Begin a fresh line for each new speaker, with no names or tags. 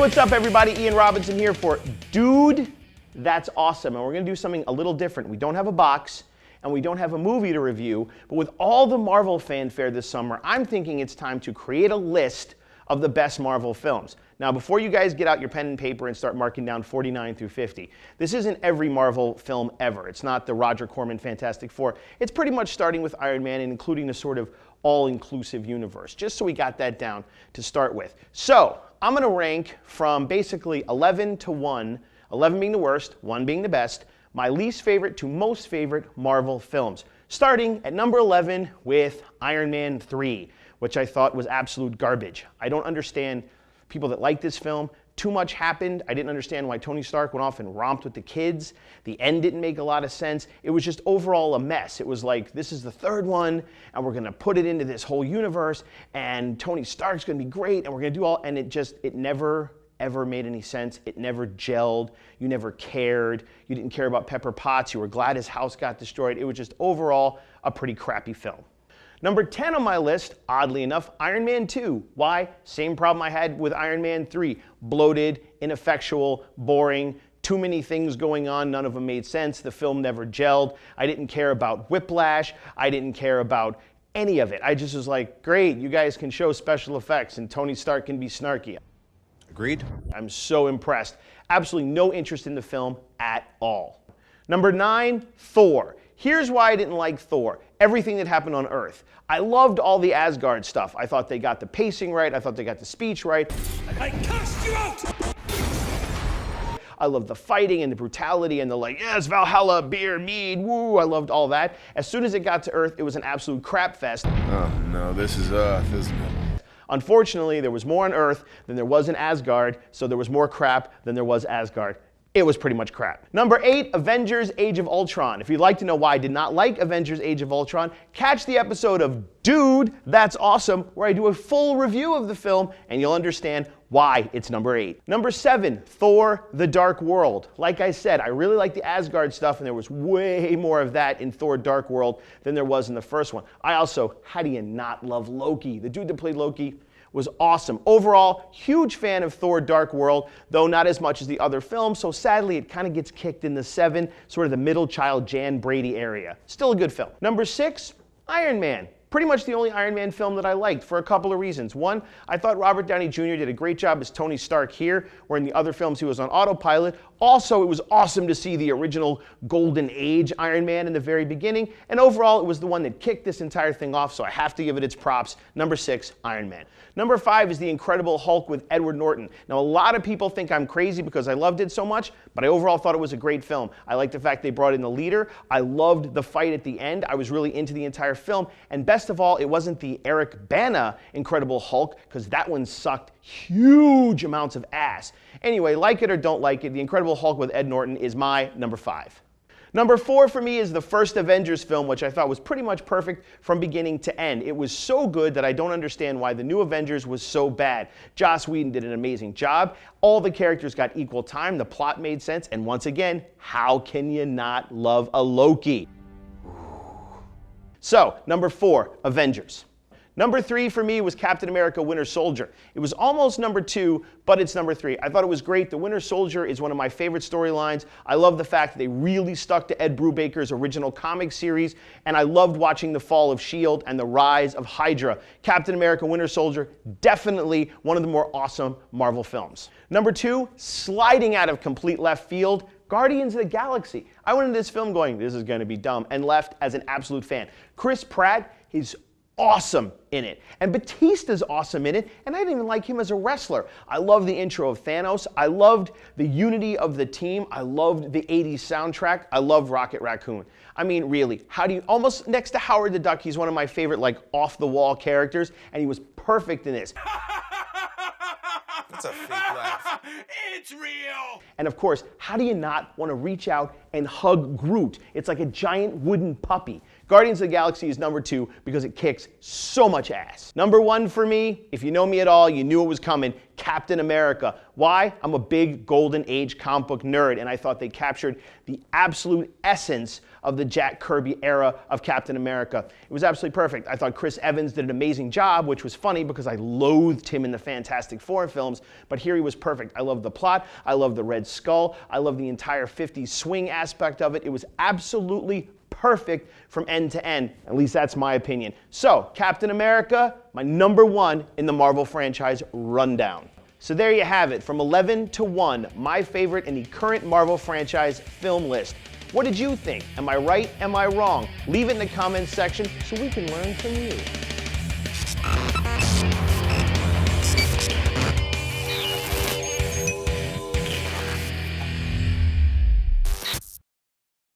what's up everybody? Iann Robinson here for Dude, That's Awesome. And we're gonna do something a little different. We don't have a box and we don't have a movie to review, but with all the Marvel fanfare this summer, I'm thinking it's time to create a list of the best Marvel films. Now, before you guys get out your pen and paper and start marking down 49 through 50, this isn't every Marvel film ever. It's not the Roger Corman Fantastic Four. It's pretty much starting with Iron Man and including the sort of all-inclusive universe, just so we got that down to start with. So, I'm gonna rank from basically 11 to 1, 11 being the worst, 1 being the best, my least favorite to most favorite Marvel films. Starting at number 11 with Iron Man 3, which I thought was absolute garbage. I don't understand people that like this film. Too much happened. I didn't understand why Tony Stark went off and romped with the kids. The end didn't make a lot of sense. It was just overall a mess. It was like, this is the third one, and we're gonna put it into this whole universe, and Tony Stark's gonna be great, and we're gonna do all, and it never ever made any sense. It never gelled. You never cared. You didn't care about Pepper Potts. You were glad his house got destroyed. It was just overall a pretty crappy film. Number 10 on my list, oddly enough, Iron Man 2. Why? Same problem I had with Iron Man 3. Bloated, ineffectual, boring, too many things going on, none of them made sense. The film never gelled. I didn't care about Whiplash. I didn't care about any of it. I just was like, great, you guys can show special effects and Tony Stark can be snarky.
Agreed.
I'm so impressed. Absolutely no interest in the film at all. Number 9, Thor. Here's why I didn't like Thor. Everything that happened on Earth. I loved all the Asgard stuff. I thought they got the pacing right. I thought they got the speech right.
I cursed you out!
I loved the fighting and the brutality and the like, yes, Valhalla, beer, mead, woo. I loved all that. As soon as it got to Earth, it was an absolute crap fest.
Oh no, this is Earth, isn't it?
Unfortunately, there was more on Earth than there was in Asgard, so there was more crap than there was Asgard. It was pretty much crap. Number 8, Avengers Age of Ultron. If you'd like to know why I did not like Avengers Age of Ultron, catch the episode of Dude, That's Awesome, where I do a full review of the film, and you'll understand why it's number 8. Number 7, Thor, The Dark World. Like I said, I really like the Asgard stuff, and there was way more of that in Thor Dark World than there was in the first one. I also, how do you not love Loki? The dude that played Loki was awesome. Overall, huge fan of Thor Dark World, though not as much as the other films, so sadly it kind of gets kicked in the 7, sort of the middle child Jan Brady area. Still a good film. Number 6, Iron Man. Pretty much the only Iron Man film that I liked for a couple of reasons. One, I thought Robert Downey Jr. did a great job as Tony Stark here, where in the other films he was on autopilot. Also, it was awesome to see the original Golden Age Iron Man in the very beginning. And overall, it was the one that kicked this entire thing off, so I have to give it its props. Number 6, Iron Man. Number 5 is The Incredible Hulk with Edward Norton. Now, a lot of people think I'm crazy because I loved it so much, but I overall thought it was a great film. I liked the fact they brought in the leader. I loved the fight at the end. I was really into the entire film. And best of all, it wasn't the Eric Bana Incredible Hulk, because that one sucked huge amounts of ass. Anyway, like it or don't like it, The Incredible Hulk with Ed Norton is my number 5. Number 4 for me is the first Avengers film, which I thought was pretty much perfect from beginning to end. It was so good that I don't understand why the new Avengers was so bad. Joss Whedon did an amazing job. All the characters got equal time. The plot made sense. And once again, how can you not love a Loki? So, number 4, Avengers. Number 3 for me was Captain America Winter Soldier. It was almost number 2, but it's number 3. I thought it was great. The Winter Soldier is one of my favorite storylines. I love the fact that they really stuck to Ed Brubaker's original comic series, and I loved watching the fall of S.H.I.E.L.D. and the rise of Hydra. Captain America Winter Soldier, definitely one of the more awesome Marvel films. Number 2, sliding out of complete left field, Guardians of the Galaxy. I went into this film going, this is going to be dumb, and left as an absolute fan. Chris Pratt is awesome in it. And Batista's awesome in it, and I didn't even like him as a wrestler. I love the intro of Thanos. I loved the unity of the team. I loved the 80s soundtrack. I love Rocket Raccoon. I mean, really, how do you, almost next to Howard the Duck, he's one of my favorite, like, off-the-wall characters, and he was perfect in this.
That's a fake laugh.
It's real!
And of course, how do you not want to reach out and hug Groot? It's like a giant wooden puppy. Guardians of the Galaxy is number 2 because it kicks so much ass. Number 1 for me, if you know me at all, you knew it was coming, Captain America. Why? I'm a big Golden Age comic book nerd, and I thought they captured the absolute essence of the Jack Kirby era of Captain America. It was absolutely perfect. I thought Chris Evans did an amazing job, which was funny because I loathed him in the Fantastic Four films, but here he was perfect. I love the plot. I love the Red Skull. I love the entire 50s swing aspect of it. It was absolutely perfect from end to end. At least that's my opinion. So, Captain America, my number 1 in the Marvel franchise rundown. So there you have it, from 11 to 1, my favorite in the current Marvel franchise film list. What did you think? Am I right? Am I wrong? Leave it in the comments section so we can learn from you.